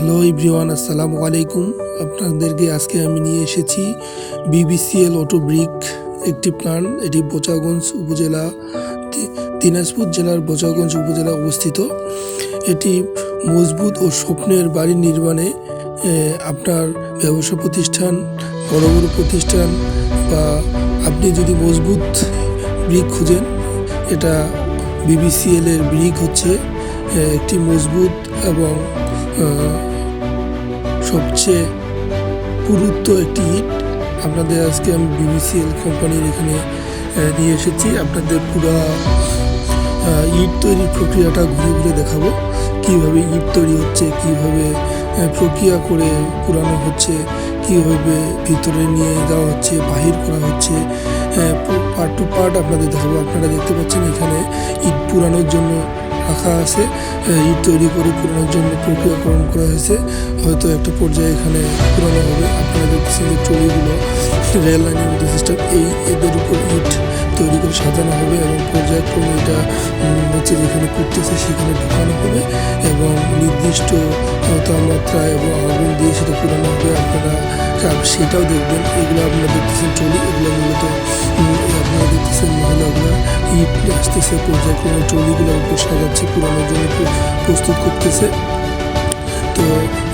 Hello everyone, আসসালামু আলাইকুম। আপনাদেরকে আজকে আমি নিয়ে এসেছি বিবিসিএল অটো ব্রিক একটি প্ল্যান। এটি বোচাগঞ্জ উপজেলা, দিনাজপুর জেলার বোচাগঞ্জ উপজেলা অবস্থিত। এটি মজবুত ও স্বপ্নের বাড়ি নির্মাণে আপনার ব্যবসা প্রতিষ্ঠান, বড় বড় প্রতিষ্ঠান বা আপনি যদি মজবুত ব্রিক খুঁজেন, এটা বিবিসিএল এর ব্রিক হচ্ছে একটি মজবুত এবং সবচেয়ে পুরুত্ব একটি ইট। আপনাদের আজকে আমি বিবিসিএল কোম্পানির এখানে নিয়ে এসেছি। আপনাদের পুরো ইট তৈরির প্রক্রিয়াটা ঘুরে ঘুরে দেখাবো, কীভাবে ইট তৈরি হচ্ছে, কীভাবে প্রক্রিয়া করে পুরানো হচ্ছে, কীভাবে ভিতরে নিয়ে যাওয়া হচ্ছে, বাহির করা হচ্ছে, পার্ট টু পার্ট আপনাদের দেখাবো। আপনারা দেখতে পাচ্ছেন এখানে ইট পুরানোর জন্য রাখা আছে, ইট তৈরি করে পুরানোর জন্য প্রক্রিয়াকরণ করা হয়েছে। হয়তো একটা পর্যায়ে এখানে পুরানো হবে। আপনারা দেখতেছেন যে ট্রলিগুলো রেল লাইনের মধ্যে সিস্টেম, এদের উপর ইট তৈরি করে সাজানো হবে এবং পর্যায়ক্রমে এটা হচ্ছে যেখানে করতেছে সেখানে ঢোকানো হবে এবং নির্দিষ্ট তাপমাত্রা এবং আগুন দিয়ে সেটা পুরানো হবে। আপনারা সেটাও দেখবেন। এগুলো আপনারা দেখতেছেন ট্রলি, এগুলো মূলত আপনারা দেখতেছেন মহিলাগুলো ইট আসতেছে, পর্যায়ক্রমে ট্রলিগুলোর উপর সাজাচ্ছে, পুরানোর জন্য প্রস্তুত করতেছে। তো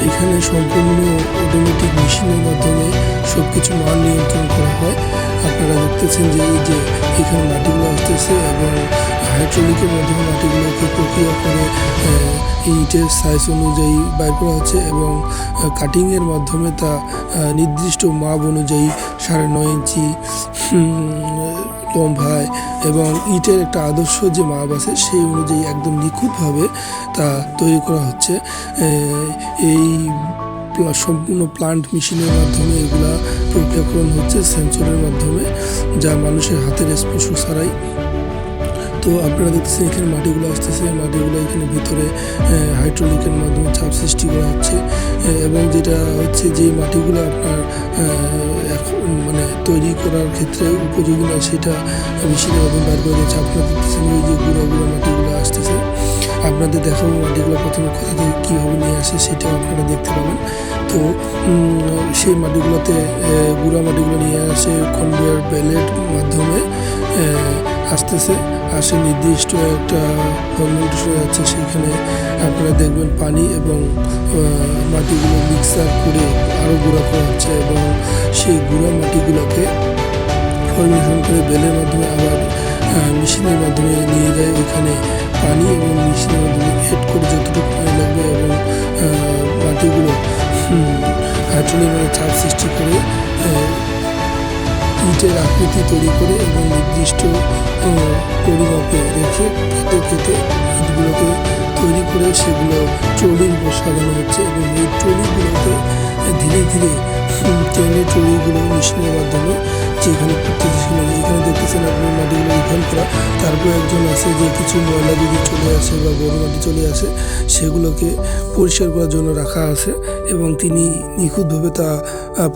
এখানে সম্পূর্ণ অটোমেটিক মেশিনের মাধ্যমে সব কিছু মান নিয়ন্ত্রণ করা হয়। আপনারা দেখতেছেন যে এই যে এখানে মাটিগুলো আসতেছে এবং হাইড্রোলিকের মাধ্যমে মাটিগুলোকে প্রক্রিয়া করে ইটের সাইজ অনুযায়ী বাইর করা হচ্ছে এবং কাটিংয়ের মাধ্যমে তা নির্দিষ্ট মাপ অনুযায়ী 9.5 ইঞ্চি লম্বায় এবং ইটের একটা আদর্শ যে মাপ আছে সেই অনুযায়ী একদম নিখুঁতভাবে তা তৈরি করা হচ্ছে। এই সম্পূর্ণ প্লান্ট মেশিনের মাধ্যমে এগুলা প্রক্রিয়াকরণ হচ্ছে সেন্সরের মাধ্যমে, যা মানুষের হাতের স্পর্শ ছাড়াই। তো আপনারা দেখতেছেন এখানে মাটিগুলো আসতেছে, মাটিগুলো এখানে ভিতরে হাইড্রোলিকের মাধ্যমে চাপ সৃষ্টি করা হচ্ছে এবং যেটা হচ্ছে যে মাটিগুলো আপনার মানে তৈরি করার ক্ষেত্রে উপযোগী নয় সেটা মেশিনের মাধ্যমে বের করে দিচ্ছে। আপনারা দেখতেছেন ওই যে গুঁড়ো মাটিগুলো আসতেছে। আপনাদের দেখাবো মাটিগুলো প্রথমে কোথা থেকে কীভাবে নিয়ে আসে সেটাও আপনারা দেখতে পাবেন। তো সেই মাটিগুলোতে গুঁড়া মাটিগুলো নিয়ে আসে কনভেয়ার বেল্টের মাধ্যমে আসতেছে, আসে নির্দিষ্ট একটা ফর্মেন্টেশন যাচ্ছে। সেখানে আপনারা দেখবেন পানি এবং মাটিগুলো মিক্সার করে আরও গুঁড়া করা হচ্ছে এবং সেই গুঁড়া মাটিগুলোকে ফর্মেশন করে বেলের মাধ্যমে আবার মেশিনের মাধ্যমে নিয়ে যায়। ওইখানে পানি এবং মেশিনের মাধ্যমে এড করে যতটুকু পানি লাগবে এবং মাটিগুলো হাইড্রোলিক মানে চাপ সৃষ্টি করে ইটের আকৃতি তৈরি করে এবং নির্দিষ্ট পরিমাপে রেখে কেটে ইটগুলোকে তৈরি করে সেগুলো ট্রলির উপর সাজানো হচ্ছে এবং এই ট্রলিগুলোকে ধীরে ধীরে টেনে ট্রলিগুলো মেশিনের মাধ্যমে যেখানে এখানে দেখতেছেন আপনি মাটিগুলো রিফাইন করা। তারপর একজন আছে যে কিছু ময়লা যদি চলে আসে বা বড় মাটি চলে আসে সেগুলোকে পরিষ্কার করার জন্য রাখা আছে এবং তিনি নিখুঁতভাবে তা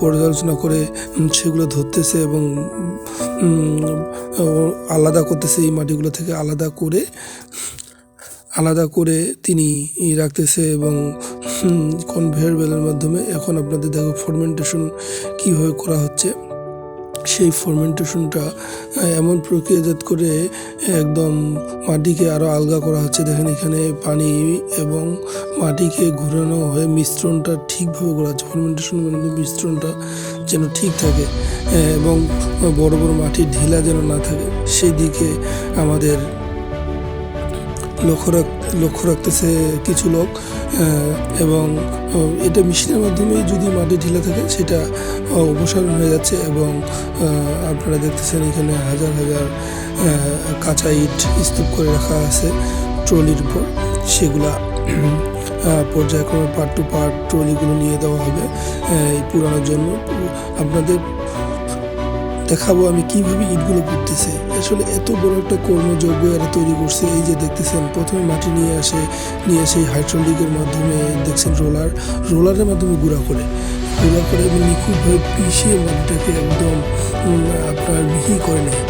পর্যালোচনা করে সেগুলো ধরতেছে এবং আলাদা করতেছে। এই মাটিগুলো থেকে আলাদা করে তিনি রাখতেছে এবং কনভেয়ার বেলের মাধ্যমে এখন আপনাদের দেখো ফার্মেন্টেশন কীভাবে করা হচ্ছে। সেই ফার্মেন্টেশনটা এমন প্রক্রিয়াজাত করে একদম মাটিকে আরও আলগা করা হচ্ছে। দেখেন এখানে পানি এবং মাটিকে ঘুরানো হয়ে মিশ্রণটা ঠিকভাবে করা হচ্ছে। ফার্মেন্টেশনের মাধ্যমে মিশ্রণটা যেন ঠিক থাকে এবং বড় বড় মাটির ঢিলা যেন না থাকে সেই দিকে আমাদের লক্ষ্য রাখতেছে কিছু লোক এবং এটা মেশিনের মাধ্যমে যদি মাটি ঢিলা থাকে সেটা অপসারণ হয়ে যাচ্ছে এবং আপনারা দেখতেছেন এখানে হাজার হাজার কাঁচা ইট স্তূপ করে রাখা আছে ট্রলির উপর। সেগুলা পর্যায়ক্রমে পার্ট টু পার্ট ট্রলিগুলো নিয়ে দেওয়া হবে এই পুরানোর জন্য। আপনাদের দেখাবো আমি কিভাবে ইটগুলো করতেছে। আসলে এত বড় একটা কর্মযজ্ঞ এরা তৈরি করছে। এই যে দেখতেছেন প্রথমে মাটি নিয়ে আসে হাইড্রোলিকের মাধ্যমে দেখছেন রোলারের মাধ্যমে গুঁড়া করে এবং নিখুঁতভাবে পিষে মাটিটাকে একদম আপনার মিহি করে নেয়।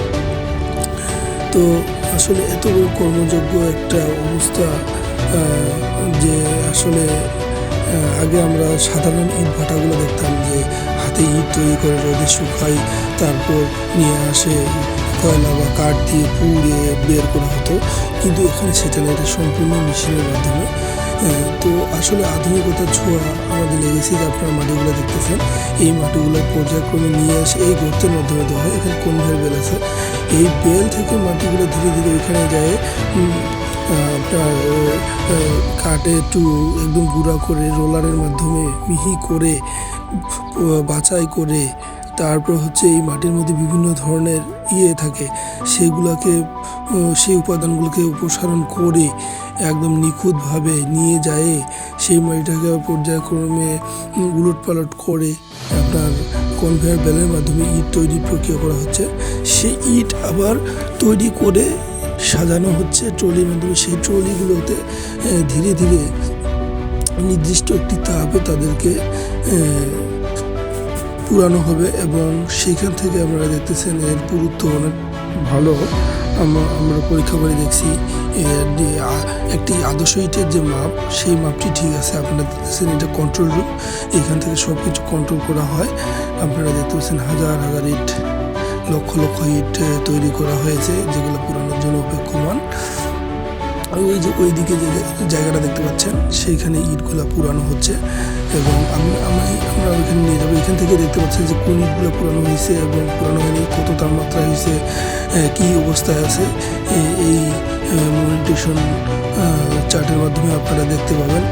তো আসলে এত বড় কর্মযজ্ঞ একটা অবস্থা যে আসলে আগে আমরা সাধারণ ইট ভাটাগুলো দেখতাম যে হাতে ইট তৈরি করে রোদে শুকাই, তারপর নিয়ে আসে কয়লা বা কাঠ দিয়ে পুড়ে বের করা হতো, কিন্তু এখানে সেটা না, এটা সম্পূর্ণ মেশিনের মাধ্যমে। তো আসলে আধুনিকতার ছোঁয়া আমাদের লেগেছে। যে আপনারা মাটিগুলো দেখতেছেন, এই মাটিগুলো পর্যায়ক্রমে নিয়ে আসে এই গর্তের মাধ্যমে দেওয়া হয়। এখানে কনভেয়ার বেল আছে, এই বেল থেকে মাটিগুলো ধীরে ধীরে ওইখানে যায় আপনার কাটে একটু একদম গুঁড়া করে রোলারের মাধ্যমে মিহি করে বাছাই করে, তারপর হচ্ছে এই মাটির মধ্যে বিভিন্ন ধরনের থাকে, সেগুলোকে সেই উপাদানগুলোকে অপসারণ করে একদম নিখুঁতভাবে নিয়ে যায় সেই মাটিটাকে পর্যায়ক্রমে উলট পালট করে আপনার কনভেয়ার বেলের মাধ্যমে ইট তৈরি প্রক্রিয়া করা হচ্ছে। সেই ইট আবার তৈরি করে সাজানো হচ্ছে ট্রলির মাধ্যমে। সেই ট্রলিগুলোতে ধীরে ধীরে নির্দিষ্ট একটি তাপে তাদেরকে পুরানো হবে, এবং সেইখান থেকে আপনারা দেখতেছেন এর পুরুত্ব অনেক ভালো। আমরা পরীক্ষা করে দেখছি একটি আদর্শ ইটের যে মাপ, সেই মাপটি ঠিক আছে। আপনারা দেখতেছেন এটা কন্ট্রোল রুম, এখান থেকে সব কিছু কন্ট্রোল করা হয়। আপনারা দেখতে পাচ্ছেন হাজার হাজার ইট, লক্ষ লক্ষ ইট তৈরি করা হয়েছে, যেগুলো পুরানোর জন্য অপেক্ষমান। আর ওই যে ওইদিকে যে জায়গাটা দেখতে পাচ্ছেন, সেইখানে ইটগুলো পুরানো হচ্ছে, এবং আমরা ওইখানে নিয়ে যাবো। এখান থেকে দেখতে পাচ্ছেন যে কোন ইটগুলো পুরানো হয়েছে এবং পুরানো হয়নি, কত তাপমাত্রা হয়েছে, কী অবস্থায় আছে, এই মনিটেশন চার্টের মাধ্যমে আপনারা দেখতে পাবেন।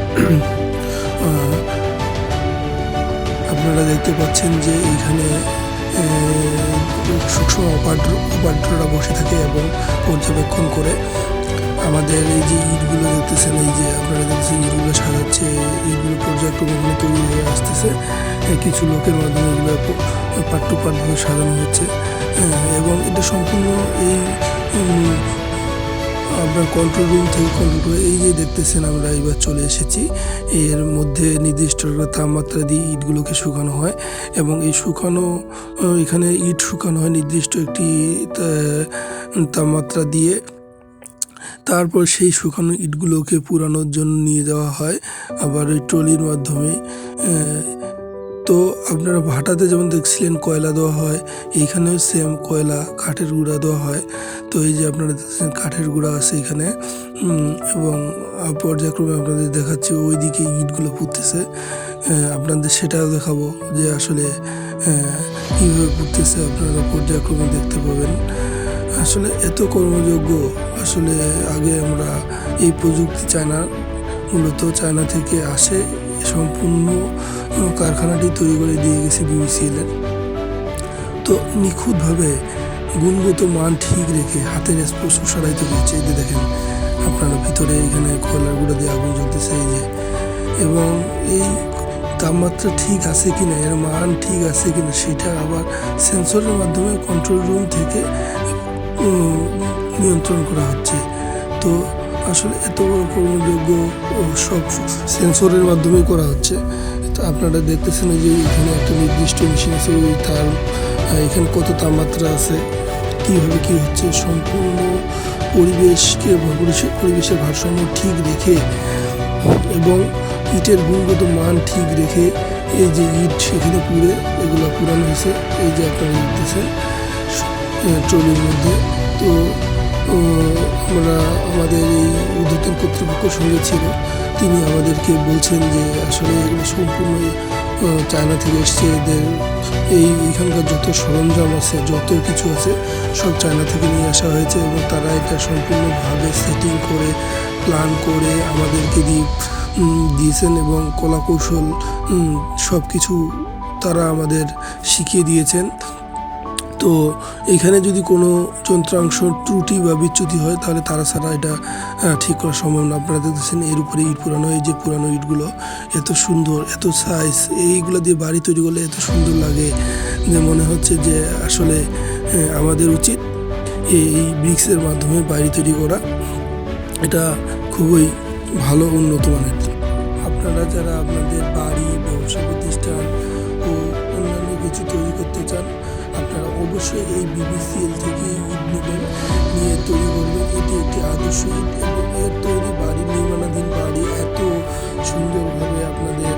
আপনারা দেখতে পাচ্ছেন যে এইখানে সবসময় অপারেটররা বসে থাকে এবং পর্যবেক্ষণ করে। আমাদের এই যে ইটগুলো দেখতেছেন, এই যে আপনারা দেখতেছেন ইটগুলো সাজাচ্ছে, ইটগুলো পর্যায়ক্রমে তৈরি হয়ে আসতেছে। কিছু লোকের মাধ্যমে এগুলো পার্ট টু পার্টভাবে সাজানো হচ্ছে, এবং এটা সম্পূর্ণ এই আপনার কন্ট্রোল রুম থেকে কন্ট্রোল করে। এই যে দেখতেছেন আমরা এবার চলে এসেছি, এর মধ্যে নির্দিষ্ট তাপমাত্রা দিয়ে ইটগুলোকে শুকানো হয়, এবং এই শুকানো এখানে ইট শুকানো হয় নির্দিষ্ট একটি তাপমাত্রা দিয়ে। তারপর সেই শুকানো ইটগুলোকে পুরানোর জন্য নিয়ে যাওয়া হয় আবার ওই ট্রলির মাধ্যমে। তো আপনারা ভাটাতে যেমন দেখছিলেন কয়লা দেওয়া হয়, এইখানেও সেম কয়লা কাঠের গুঁড়া দেওয়া হয়। তো এই যে আপনারা দেখছেন কাঠের গুঁড়া আছে এখানে, এবং পর্যায়ক্রমে আপনাদের দেখাচ্ছি ওইদিকে ইটগুলো পুঁততেছে। আপনাদের সেটাও দেখাবো যে আসলে কীভাবে পুঁততেছে, আপনারা পর্যায়ক্রমে দেখতে পাবেন। আসলে এত কর্মযোগ্য, আসলে আগে আমরা এই প্রযুক্তি মূলত চায়না থেকে আসে, সম্পূর্ণ কারখানাটি তৈরি করে দিয়ে গেছে BBCL-এর। তো নিখুঁতভাবে গুণগত মান ঠিক রেখে হাতের স্পর্শ সরাইতে হয়েছে। এই যে দেখেন আপনারা ভিতরে এখানে কয়লার গুঁড়া দিয়ে আগুন জ্বলতেছে, এই যে, এবং এই তাপমাত্রা ঠিক আছে কিনা, এর মান ঠিক আছে কিনা, সেটা আবার সেন্সরের মাধ্যমে কন্ট্রোল রুম থেকে নিয়ন্ত্রণ করা হচ্ছে। তো আসলে এত বড় কর্মযোগ্য সব সেন্সরের মাধ্যমেই করা হচ্ছে। তো আপনারা দেখতেছেন যে এখানে একটা নির্দিষ্ট মেশিন আছে, ওই তার এখানে কত তাপমাত্রা আছে, কীভাবে কী হচ্ছে, সম্পূর্ণ পরিবেশের ভারসাম্য ঠিক রেখে এবং ইটের গুণগত মান ঠিক রেখে এই যে ইট সেখানে পুড়ে এগুলো পুরানো হয়েছে। এই যে আপনারা দেখতেছেন ট্রলির মধ্যে। তো আমরা আমাদের এই ঊর্ধ্বতন কর্তৃপক্ষের সঙ্গে ছিল, তিনি আমাদেরকে বলছেন যে আসলে এগুলো সম্পূর্ণ চায়না থেকে এসছে। এদের এইখানকার যত সরঞ্জাম আছে, যত কিছু আছে, সব চায়না থেকে নিয়ে আসা হয়েছে, এবং তারা এটা সম্পূর্ণভাবে সেটিং করে প্ল্যান করে আমাদেরকে দিয়েছেন, এবং কলা কৌশল সব কিছু তারা আমাদের শিখিয়ে দিয়েছেন। তো এখানে যদি কোনো যন্ত্রাংশ ত্রুটি বা বিচ্যুতি হয়, তাহলে তারা ছাড়া এটা ঠিক করা সম্ভব না। আপনারা দেখতেছেন এর উপরে ইট পুরানো, এই যে পুরানো ইটগুলো এত সুন্দর, এত সাইজ, এইগুলো দিয়ে বাড়ি তৈরি করলে এত সুন্দর লাগে যে মনে হচ্ছে যে আসলে আমাদের উচিত এই ব্রিক্সের মাধ্যমে বাড়ি তৈরি করা। এটা খুবই ভালো, উন্নত মানের। আপনারা যারা আপনাদের বাড়ি, ব্যবসা প্রতিষ্ঠান ও অন্যান্য কিছু তৈরি করতে চান, আপনারা অবশ্যই এই BBCL থেকে ইট নেবেন, নিয়ে তৈরি করবেন। এটি একটি আদর্শ ইট, এবং এর তৈরি বাড়ি, নির্মাণাধীন বাড়ি এত সুন্দরভাবে আপনাদের